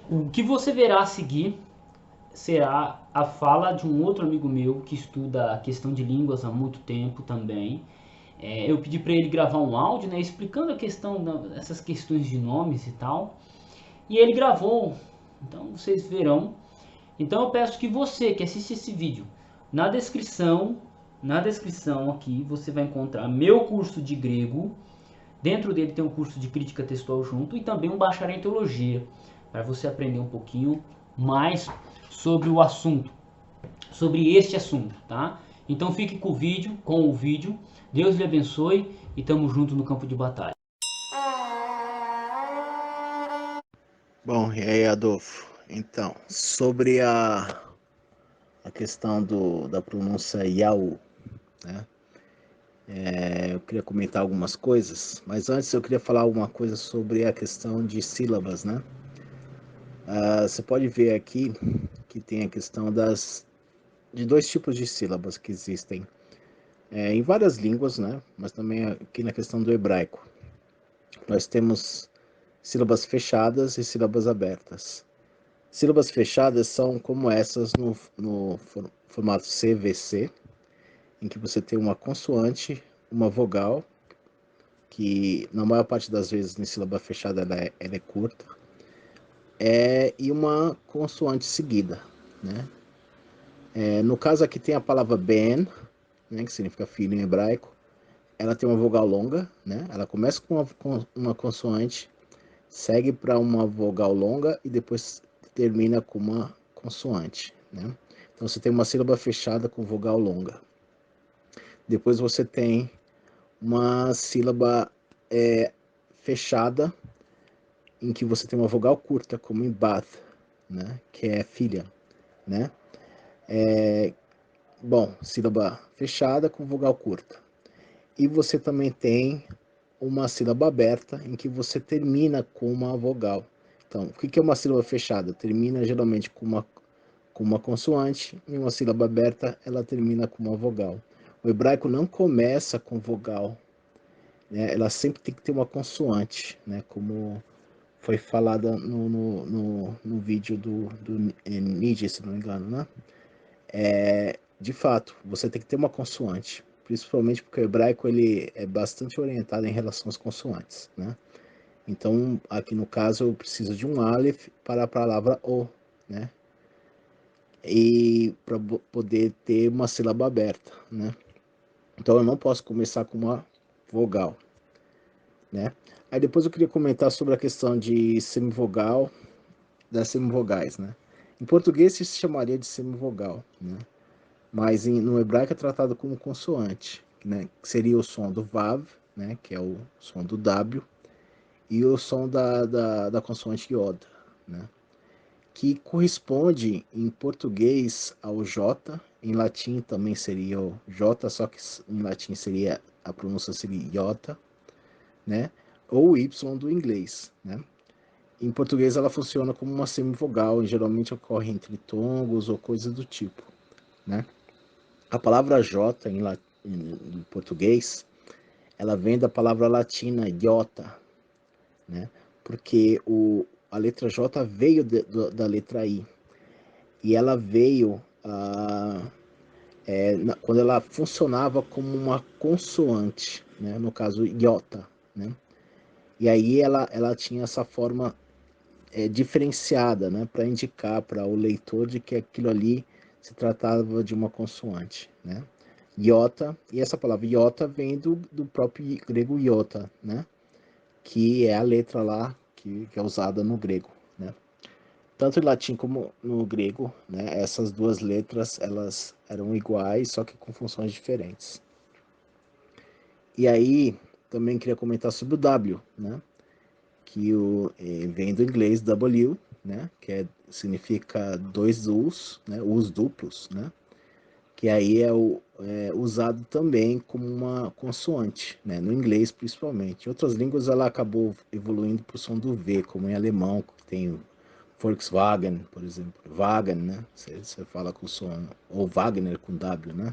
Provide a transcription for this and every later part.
O que você verá a seguir será a fala de um outro amigo meu que estuda a questão de línguas há muito tempo também. Eu pedi para ele gravar um áudio, né, explicando a questão dessas questões de nomes e tal. E ele gravou. Então vocês verão. Então eu peço que você que assiste esse vídeo, na descrição, na descrição aqui você vai encontrar meu curso de grego. Dentro dele tem um curso de crítica textual junto e também um bacharel em teologia, para você aprender um pouquinho mais sobre o assunto, sobre este assunto, tá? Então fique com o vídeo. Deus lhe abençoe e tamo junto no campo de batalha. Bom, e aí, Adolfo? Então, sobre a questão da pronúncia Yahoo, né? Eu queria comentar algumas coisas, mas antes eu queria falar alguma coisa sobre a questão de sílabas, né? Você pode ver aqui que tem a questão de dois tipos de sílabas que existem em várias línguas, né? Mas também aqui na questão do hebraico. Nós temos sílabas fechadas e sílabas abertas. Sílabas fechadas são como essas no formato CVC, em que você tem uma consoante, uma vogal, que na maior parte das vezes em sílaba fechada ela é curta, e uma consoante seguida, né? No caso aqui tem a palavra ben, né, que significa filho em hebraico. Ela tem uma vogal longa, né? Ela começa com uma consoante, segue para uma vogal longa e depois termina com uma consoante, né? Então você tem uma sílaba fechada com vogal longa. Depois você tem uma sílaba fechada em que você tem uma vogal curta, como em bath, né? Que é filha, né? Bom, sílaba fechada com vogal curta. E você também tem uma sílaba aberta em que você termina com uma vogal. Então, o que é uma sílaba fechada? Termina geralmente com uma consoante, e uma sílaba aberta ela termina com uma vogal. O hebraico não começa com vogal, né? Ela sempre tem que ter uma consoante, né? Como foi falada no vídeo do Nietzsche, se não me engano, né? De fato, você tem que ter uma consoante, principalmente porque o hebraico ele é bastante orientado em relação às consoantes, né? Então, aqui no caso, eu preciso de um aleph para a palavra o, né? E para poder ter uma sílaba aberta, né? Então, eu não posso começar com uma vogal, né? Aí depois eu queria comentar sobre a questão de semivogal, das semivogais, né? Em português isso se chamaria de semivogal, né? Mas no hebraico é tratado como consoante, né? Que seria o som do vav, né? Que é o som do W, e o som da consoante Yod, né? Que corresponde em português ao J, em latim também seria o J, só que em latim seria a pronúncia seria Iota, né? Ou o Y do inglês, né? Em português ela funciona como uma semivogal e geralmente ocorre entre tongos ou coisas do tipo, né? A palavra J em português, ela vem da palavra latina iota, né? Porque a letra J veio da letra I e ela veio quando ela funcionava como uma consoante, né? No caso iota, né? E aí ela tinha essa forma diferenciada, né? Para indicar para o leitor de que aquilo ali se tratava de uma consoante, né? Iota, e essa palavra iota vem do próprio grego iota, né? Que é a letra lá que é usada no grego, né? Tanto em latim como no grego, né? Essas duas letras elas eram iguais, só que com funções diferentes. E aí também queria comentar sobre o W, né? Que vem do inglês W, né? Que significa dois U's, né? U's duplos, né? Que aí é usado também como uma consoante, né? No inglês principalmente. Em outras línguas ela acabou evoluindo para o som do V, como em alemão, que tem o Volkswagen, por exemplo. Wagen, né? Você fala com o som, ou Wagner com W, né?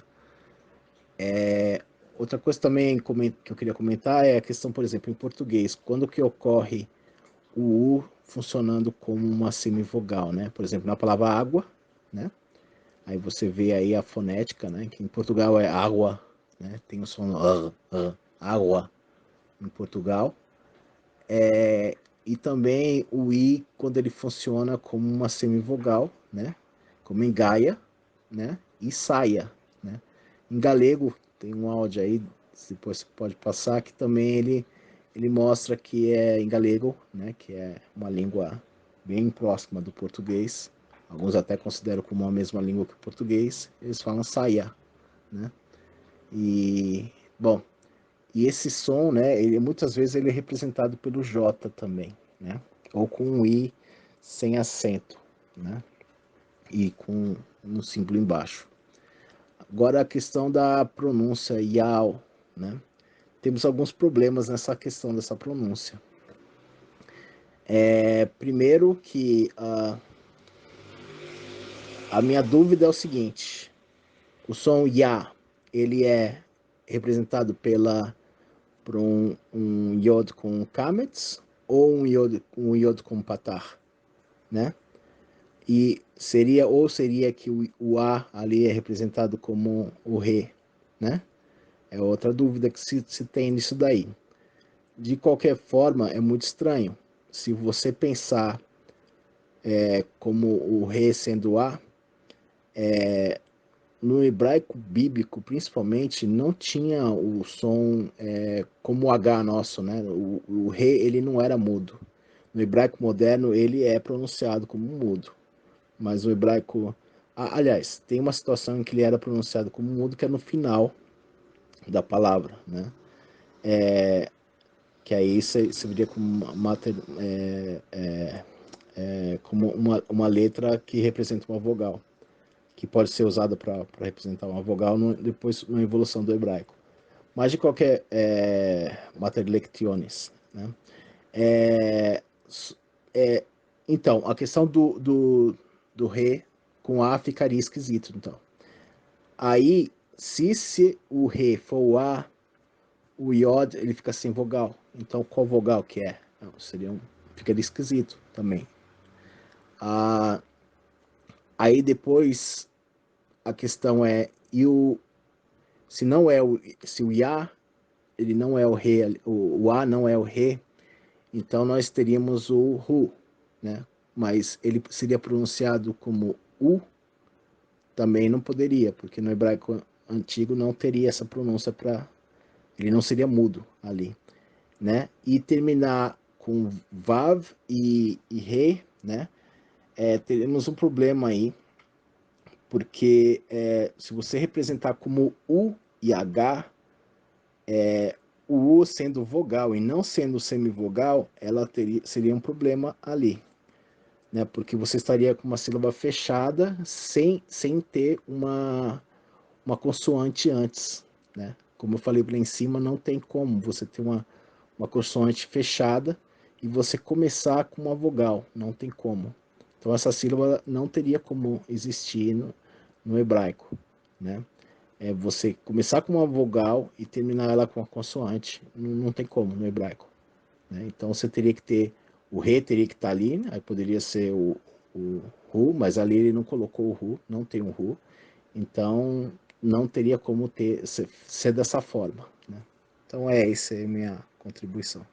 Outra coisa também que eu queria comentar é a questão, por exemplo, em português, quando que ocorre o U funcionando como uma semivogal, né? Por exemplo, na palavra água, né? Aí você vê aí a fonética, né? Que em Portugal é água, né? Tem o som água em Portugal. E também o i quando ele funciona como uma semivogal, né? Como em Gaia, né? E saia, né? Em galego tem um áudio aí, depois você pode passar, que também ele mostra que é em galego, né? Que é uma língua bem próxima do português. Alguns até consideram como a mesma língua que o português. Eles falam saia, né? E bom, e esse som, né, ele muitas vezes ele é representado pelo J também, né? Ou com um I sem acento, né? E com no símbolo embaixo. Agora a questão da pronúncia Yao, né? Temos alguns problemas nessa questão dessa pronúncia. Primeiro que a minha dúvida é o seguinte: o som Ya, ele é representado por um iod com kamets ou um iod com patar, né? E seria que o A ali é representado como o Re, né? É outra dúvida que se tem nisso daí. De qualquer forma, é muito estranho. Se você pensar como o Re sendo A, no hebraico bíblico, principalmente, não tinha o som como o H nosso, né? O Re, ele não era mudo. No hebraico moderno, ele é pronunciado como mudo. Mas o hebraico... aliás, tem uma situação em que ele era pronunciado como mudo, que é no final da palavra, né? Que aí seria como como uma letra que representa uma vogal, que pode ser usada para representar uma vogal depois na evolução do hebraico. Mas de qualquer mater lectiones, né? É, é, então, a questão do Re com A ficaria esquisito, então. Aí, se o Re for o A, o Iod, ele fica sem vogal. Então, qual vogal que é? Não, ficaria esquisito também. Aí depois, a questão é, se não é se o Ya, ele não é o Re, o A não é o Re, então nós teríamos o Ru, né? Mas ele seria pronunciado como U, também não poderia, porque no hebraico antigo não teria essa pronúncia para... Ele não seria mudo ali, né? E terminar com Vav e Re, né? Teremos um problema aí, porque se você representar como U e H, o U sendo vogal e não sendo semivogal, seria um problema ali, né? Porque você estaria com uma sílaba fechada sem ter uma consoante antes, né? Como eu falei lá em cima, não tem como você ter uma consoante fechada e você começar com uma vogal, não tem como. Então essa sílaba não teria como existir no hebraico, né? Você começar com uma vogal e terminar ela com uma consoante, não tem como no hebraico, né? Então você teria que ter, o Re teria que estar ali, né? Aí poderia ser o Ru, mas ali ele não colocou o Ru, não tem um Ru, então não teria como ser dessa forma, né? Então essa é a minha contribuição.